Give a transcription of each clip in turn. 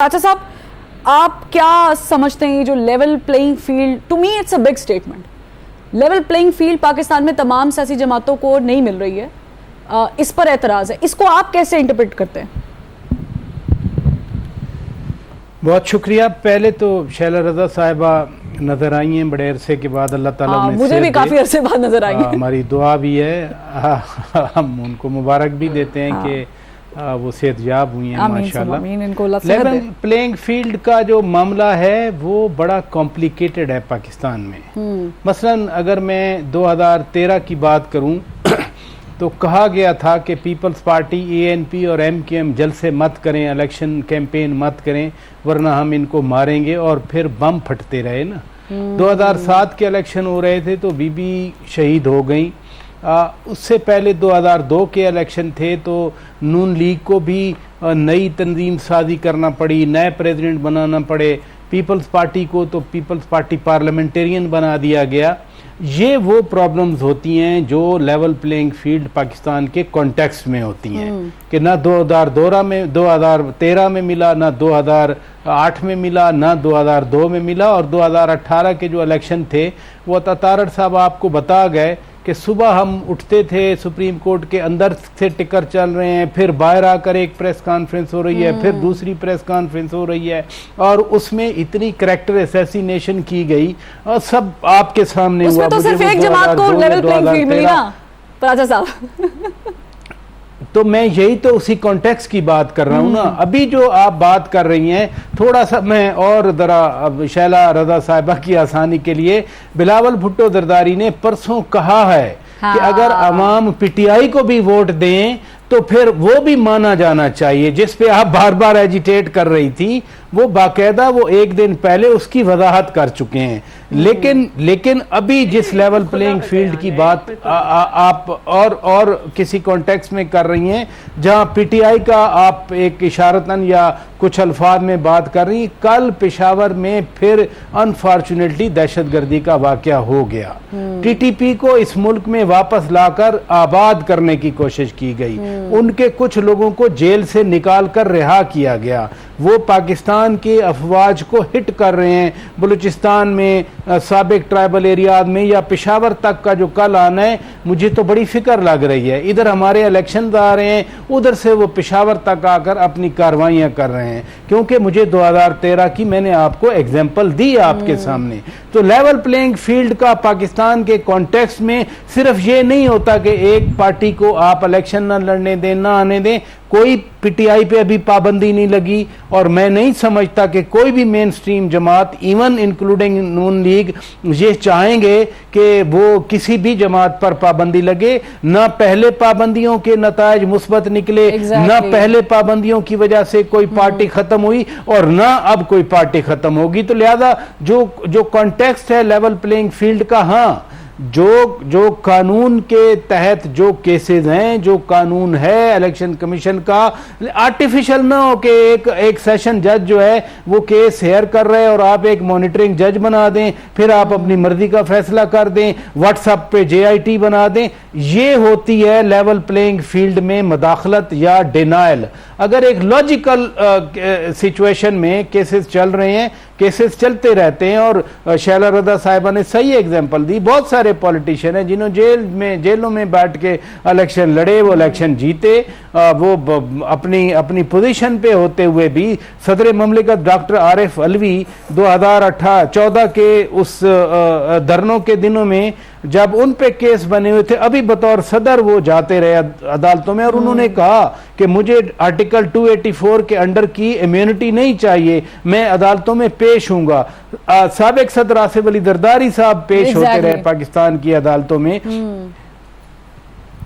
अच्छा साहब, आप क्या समझते हैं जो level playing field, to me it's a big statement, level playing field Pakistan में तमाम सियासी जमातों को नहीं मिल रही है, इस पर एतराज़ है, इसको आप कैसे इंटरप्रेट करते हैं? बहुत शुक्रिया। पहले तो शैला रज़ा साहिबा नज़र आई हैं बड़े अरसे के बाद, अल्लाह ताला ने मुझे भी काफ़ी अरसे बाद नज़र आई है। हमारी दुआ भी है, हम उनको मुबारक भी देते हैं कि वो सेहतयाब हुई हैं माशाल्लाह। लेवल प्लेइंग फील्ड का जो मामला है वो बड़ा कॉम्प्लिकेटेड है पाकिस्तान में। मसलन अगर मैं 2013 की बात करूं तो कहा गया था कि पीपल्स पार्टी, ANP और MQM जलसे मत करें, इलेक्शन कैंपेन मत करें वरना हम इनको मारेंगे, और फिर बम फटते रहे ना। 2007 के इलेक्शन हो रहे थे तो बीबी शहीद हो गई। उससे पहले 2002 के इलेक्शन थे तो नून लीग को भी नई तंजीम साजी करना पड़ी, नए प्रेसिडेंट बनाना पड़े। पीपल्स पार्टी को तो पीपल्स पार्टी पार्लियामेंटेरियन बना दिया गया। ये वो प्रॉब्लम्स होती हैं जो लेवल प्लेइंग फील्ड पाकिस्तान के कॉन्टेक्स्ट में होती हैं कि ना 2013 में मिला, ना 2008 में मिला, ना 2002 में मिला, और 2018 के जो इलेक्शन थे वो अता तारड़ साहब आपको बता गए कि सुबह हम उठते थे, सुप्रीम कोर्ट के अंदर से टिकर चल रहे हैं, फिर बाहर आकर एक प्रेस कॉन्फ्रेंस हो रही है, फिर दूसरी प्रेस कॉन्फ्रेंस हो रही है, और उसमें इतनी करैक्टर असैसिनेशन की गई और सब आपके सामने हुआ। तो सिर्फ एक जमात को लेवल प्लेइंग फील्ड मिली ना राजा साहब। तो मैं यही तो उसी कॉन्टेक्स्ट की बात कर रहा हूँ ना। अभी जो आप बात कर रही हैं, थोड़ा सा मैं और जरा शैला रज़ा साहिबा की आसानी के लिए, बिलावल भुट्टो जरदारी ने परसों कहा है कि अगर अवाम PTI को भी वोट दें तो फिर वो भी माना जाना चाहिए। जिस पे आप बार बार एजिटेट कर रही थी वो बाकायदा वो एक दिन पहले उसकी वजाहत कर चुके हैं। लेकिन अभी जिस लेवल प्लेइंग फील्ड की बात आप और किसी कॉन्टेक्स्ट में कर रही हैं जहां PTI का आप एक इशारतन या कुछ अल्फाज में बात कर रही, कल पेशावर में फिर अनफॉर्चुनेटली दहशतगर्दी का वाकया हो गया। TTP को इस मुल्क में वापस लाकर आबाद करने की कोशिश की गई, उनके कुछ लोगों को जेल से निकाल कर रिहा किया गया। वो पाकिस्तान के अफवाज को हिट कर रहे हैं बलूचिस्तान में, साबिक ट्राइबल एरियाज में, या पेशावर तक का जो कल आना है मुझे तो बड़ी फिक्र लग रही है। इधर हमारे इलेक्शन आ रहे हैं, उधर से वो पेशावर तक आकर अपनी कार्रवाइयाँ कर रहे हैं, क्योंकि मुझे 2013 की मैंने आपको एग्जाम्पल दी आपके सामने। तो लेवल प्लेइंग फील्ड का पाकिस्तान के कॉन्टेक्स्ट में सिर्फ ये नहीं होता कि एक पार्टी को आप इलेक्शन ना लड़ने दें, ना आने दें। कोई PTI पे अभी पाबंदी नहीं लगी, और मैं नहीं समझता कि कोई भी मेन स्ट्रीम जमात, इवन इंक्लूडिंग नून लीग, ये चाहेंगे कि वो किसी भी जमात पर पाबंदी लगे। ना पहले पाबंदियों के नतायज मुस्बत निकले, ना पहले पाबंदियों की वजह से कोई पार्टी खत्म हुई, और ना अब कोई पार्टी खत्म होगी। तो लिहाजा जो कॉन्टेक्स्ट है लेवल प्लेइंग फील्ड का, हाँ, जो कानून के तहत जो केसेस हैं, जो कानून है इलेक्शन कमीशन का, आर्टिफिशियल ना हो कि एक सेशन जज जो है वो केस हेयर कर रहे हैं और आप एक मॉनिटरिंग जज बना दें, फिर आप अपनी मर्जी का फैसला कर दें, व्हाट्सएप पे JIT बना दें। ये होती है लेवल प्लेइंग फील्ड में मदाखलत या डिनायल। अगर एक लॉजिकल सिचुएशन में केसेस चल रहे हैं, केसेस चलते रहते हैं, और शैला रज़ा साहिबा ने सही एग्जांपल दी। बहुत सारे पॉलिटिशियन हैं जिन्होंने जेलों में बैठ के इलेक्शन लड़े, वो इलेक्शन जीते, वो अपनी पोजीशन पे होते हुए भी। सदर ममलिकत डॉक्टर आरिफ अलवी 2014 के उस धरनों के दिनों में जब उन पे केस बने हुए थे, अभी बतौर सदर वो जाते रहे अदालतों में, और उन्होंने कहा कि मुझे आर्टिकल 284 के अंडर की इम्यूनिटी नहीं चाहिए, मैं अदालतों में पेश हूंगा। साबिक सदर आसिफ अली जरदारी साहब पेश होते रहे पाकिस्तान की अदालतों में।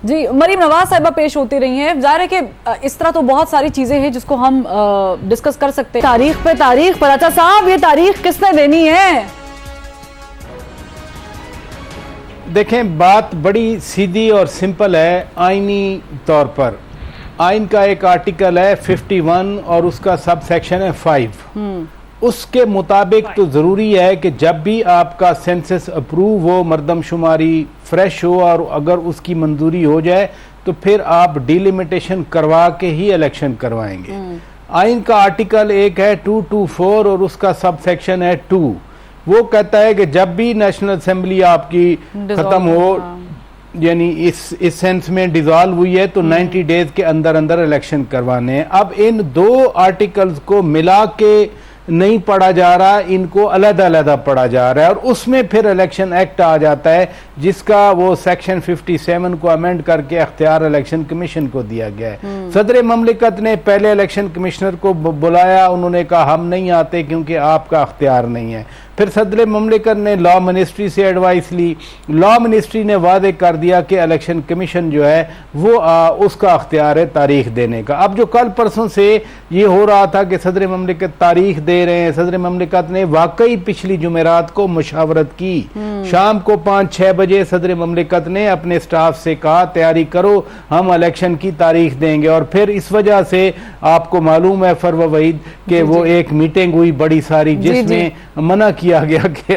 जी, मरीम नवाज साहिबा पेश होती रही हैं। जाहिर है कि इस तरह तो बहुत सारी चीजें हैं जिसको हम डिस्कस कर सकते हैं। तारीख पर अच्छा साहब, ये तारीख किसने देनी है? देखें, बात बड़ी सीधी और सिंपल है। आईनी तौर पर आइन का एक आर्टिकल है 51 और उसका सब सेक्शन है 5। उसके मुताबिक तो ज़रूरी है कि जब भी आपका सेंसस अप्रूव हो, मरदमशुमारी फ्रेश हो, और अगर उसकी मंजूरी हो जाए तो फिर आप डिलिमिटेशन करवा के ही इलेक्शन करवाएंगे। आइन का आर्टिकल एक है 224 और उसका सब सेक्शन है 2। वो कहता है कि जब भी नेशनल असेंबली आपकी खत्म हो, यानी इस सेंस में डिसॉल्व हुई है, तो 90 डेज के अंदर अंदर इलेक्शन करवाने हैं। अब इन दो आर्टिकल्स को मिला के नहीं पढ़ा जा रहा, इनको अलग-अलग पढ़ा जा रहा है, और उसमें फिर इलेक्शन एक्ट आ जाता है जिसका वो सेक्शन 57 को अमेंड करके अख्तियार इलेक्शन कमीशन को दिया गया है। सदर ममलिकत ने पहले इलेक्शन कमिश्नर को बुलाया, उन्होंने कहा हम नहीं आते क्योंकि आपका अख्तियार नहीं है। फिर सदर ममलिकत ने लॉ मिनिस्ट्री से एडवाइस ली, लॉ मिनिस्ट्री ने वादे कर दिया कि इलेक्शन कमीशन जो है वो उसका अख्तियार है तारीख देने का। अब जो कल परसों से ये हो रहा था कि सदर ममलिकत तारीख दे रहे हैं, सदर ममलिकत ने वाकई पिछली जुमेरात को मुशावरत की, शाम को 5-6 बजे सदर ममलिकत ने अपने स्टाफ से कहा तैयारी करो, हम इलेक्शन की तारीख देंगे। और फिर इस वजह से आपको मालूम है फरवा वहीद कि वो एक मीटिंग हुई बड़ी सारी जिसमें मना किया गया कि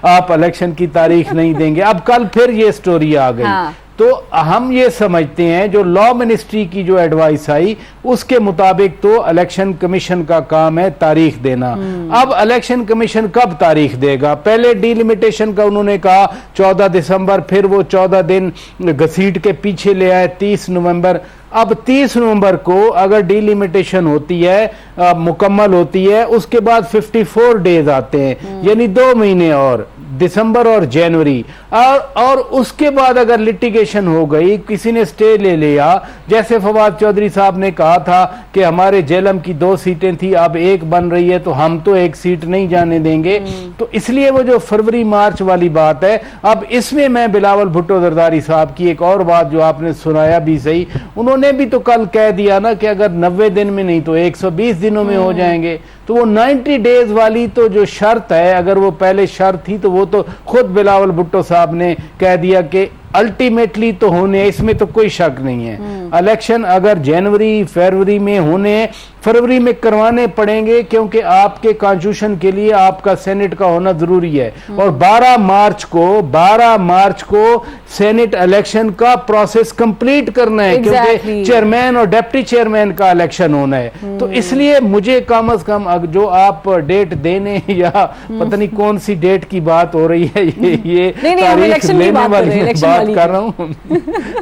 आप इलेक्शन की तारीख नहीं देंगे। अब कल फिर ये स्टोरी आ गई। हाँ। तो हम ये समझते हैं जो लॉ मिनिस्ट्री की जो एडवाइस आई उसके मुताबिक तो इलेक्शन कमीशन का काम है तारीख देना। अब इलेक्शन कमीशन कब तारीख देगा? पहले डिलिमिटेशन का उन्होंने कहा 14 दिसंबर, फिर वो 14 दिन घसीट के पीछे ले आए 30 नवंबर। अब 30 नवंबर को अगर डिलिमिटेशन होती है, मुकम्मल होती है, उसके बाद 54 डेज आते हैं, यानी 2 महीने और, दिसंबर और जनवरी। और उसके बाद अगर लिटिगेशन हो गई, किसी ने स्टे ले लिया, जैसे फवाद चौधरी साहब ने कहा था कि हमारे जेलम की 2 सीटें थी, अब 1 बन रही है, तो हम तो 1 सीट नहीं जाने देंगे। तो इसलिए वो जो फरवरी मार्च वाली बात है, अब इसमें मैं बिलावल भुट्टो जरदारी साहब की एक और बात जो आपने सुनाया भी सही, उन्होंने भी तो कल कह दिया ना कि अगर 90 दिन में नहीं तो 120 दिनों में हो जाएंगे। तो वो 90 डेज वाली तो जो शर्त है, अगर वो पहले शर्त थी तो वो तो खुद बिलावल भुट्टो साहब ने कह दिया कि अल्टीमेटली तो होने, इसमें तो कोई शक नहीं है। इलेक्शन अगर जनवरी फरवरी में होने, फरवरी में करवाने पड़ेंगे क्योंकि आपके कॉन्स्टिट्यूशन के लिए आपका सेनेट का होना जरूरी है। और 12 मार्च को सेनेट इलेक्शन का प्रोसेस कंप्लीट करना है, क्योंकि चेयरमैन और डिप्टी चेयरमैन का इलेक्शन होना है। तो इसलिए मुझे कम से कम जो आप डेट देने या पता नहीं कौन सी डेट की बात हो रही है, ये तारीख लेने वाली बात कर रहा हूँ।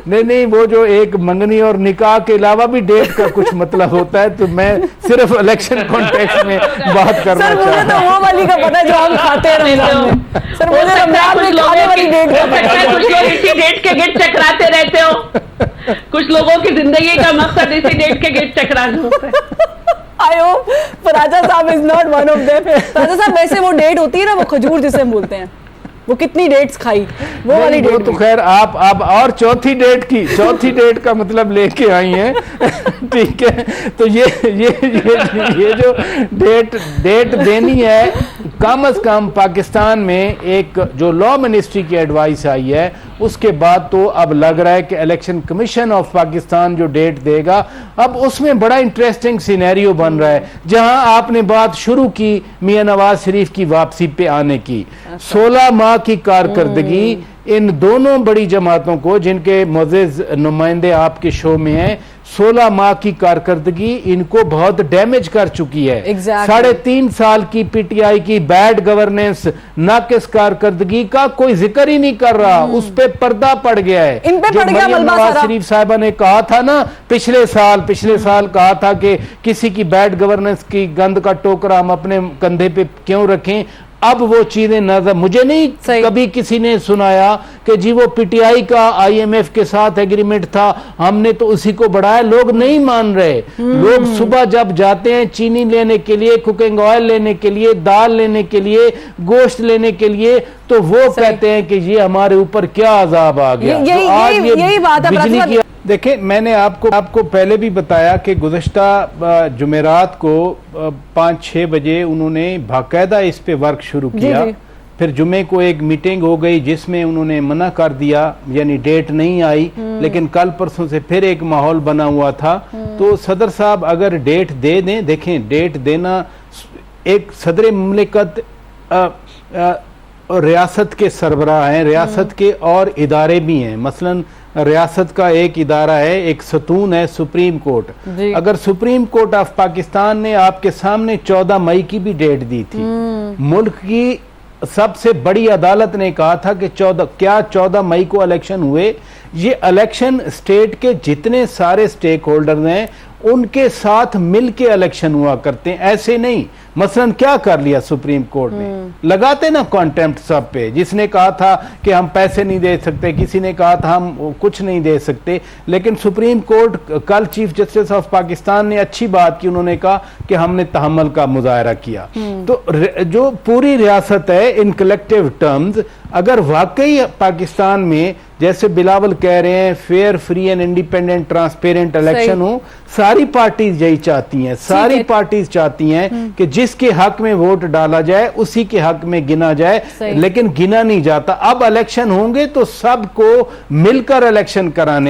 नहीं, वो जो एक मंगनी और निकाह के अलावा भी डेट का कुछ मतलब होता है, तो मैं सिर्फ इलेक्शन कॉन्टेक्स्ट में बात करना चाह रहा हूँ। तो वो वाली का पता जो हम खाते हैं रमजान में। सर मुझे रमजान में खाने वाली डेट का पता है। कुछ लोग इसी डेट के गेट चकराते रहते हो, कुछ लोगों की जिंदगी का मकसद इसी डेट के गेट चकराना होता है। I hope फराजा साहब is not one of them। फराजा साहब वैसे वो डेट होती है ना, वो खजूर जिसे हम बोलते हैं, वो कितनी डेट्स खाई, वो वाली डेट तो खैर आप और चौथी डेट का मतलब लेके आई हैं। ठीक है, तो ये जो डेट देनी है, कम से कम पाकिस्तान में एक जो लॉ मिनिस्ट्री की एडवाइस आई है उसके बाद तो अब लग रहा है कि इलेक्शन कमीशन ऑफ पाकिस्तान जो डेट देगा, अब उसमें बड़ा इंटरेस्टिंग सिनेरियो बन रहा है। जहां आपने बात शुरू की मियां नवाज शरीफ की वापसी पे आने की, 16 माह की कारकर्दगी इन दोनों बड़ी जमातों को, जिनके मोअज़्ज़िज़ नुमाइंदे आपके शो में हैं, 16 माह की कारकर्दगी इनको बहुत डैमेज कर चुकी है। 3.5 साल की पीटीआई की बैड गवर्नेंस, नाकिस कारकर्दगी का कोई जिक्र ही नहीं कर रहा, उस पे पर्दा पड़ गया है। इन पे पड़ गया नवाज शरीफ साहिबा ने कहा था ना पिछले साल कहा था कि किसी की बैड गवर्नेंस की गंद का टोकरा हम अपने कंधे पे क्यों रखें। अब वो चीजें नजर, मुझे नहीं कभी किसी ने सुनाया कि जी वो पीटीआई का आईएमएफ के साथ एग्रीमेंट था, हमने तो उसी को बढ़ाया। लोग नहीं मान रहे। लोग सुबह जब जाते हैं चीनी लेने के लिए, कुकिंग ऑयल लेने के लिए, दाल लेने के लिए, गोश्त लेने के लिए, तो वो कहते हैं कि ये हमारे ऊपर क्या अजाब आ गया। यही बात है बिजली की। देखिए, मैंने आपको पहले भी बताया कि गुज़श्ता जुमेरात को 5-6 बजे उन्होंने बाकायदा इस पे वर्क शुरू किया। फिर जुमे को एक मीटिंग हो गई जिसमें उन्होंने मना कर दिया, यानी डेट नहीं आई। लेकिन कल परसों से फिर एक माहौल बना हुआ था। तो सदर साहब अगर डेट दे दें, देखें डेट देना, एक सदर मुमलिकत रियासत के सरबराह हैं, रियासत के और इदारे भी हैं, मसलन रियासत का एक इदारा है, एक सतून है, सुप्रीम कोर्ट। जी। अगर सुप्रीम कोर्ट ऑफ पाकिस्तान ने आपके सामने 14 मई की भी डेट दी थी, मुल्क की सबसे बड़ी अदालत ने कहा था कि 14 मई को इलेक्शन हुए, ये इलेक्शन स्टेट के जितने सारे स्टेक होल्डर हैं उनके साथ मिलके इलेक्शन हुआ करते हैं, ऐसे नहीं। मसलन क्या कर लिया सुप्रीम कोर्ट ने, लगाते ना कॉन्टेम्प्ट सब पे, जिसने कहा था कि हम पैसे नहीं दे सकते, किसी ने कहा था हम कुछ नहीं दे सकते, लेकिन सुप्रीम कोर्ट कल चीफ जस्टिस ऑफ पाकिस्तान ने अच्छी बात की, उन्होंने कहा कि हमने तहम्मुल का मुजाहरा किया। तो जो पूरी रियासत है इन कलेक्टिव टर्म्स, अगर वाकई पाकिस्तान में जैसे बिलावल कह रहे हैं fair, free and independent transparent election हो, सारी पार्टीज यही चाहती हैं, सारी पार्टीज चाहती हैं कि जिसके हक में वोट डाला जाए उसी के हक में गिना जाए, लेकिन गिना नहीं जाता। अब इलेक्शन होंगे तो सबको मिलकर इलेक्शन कराने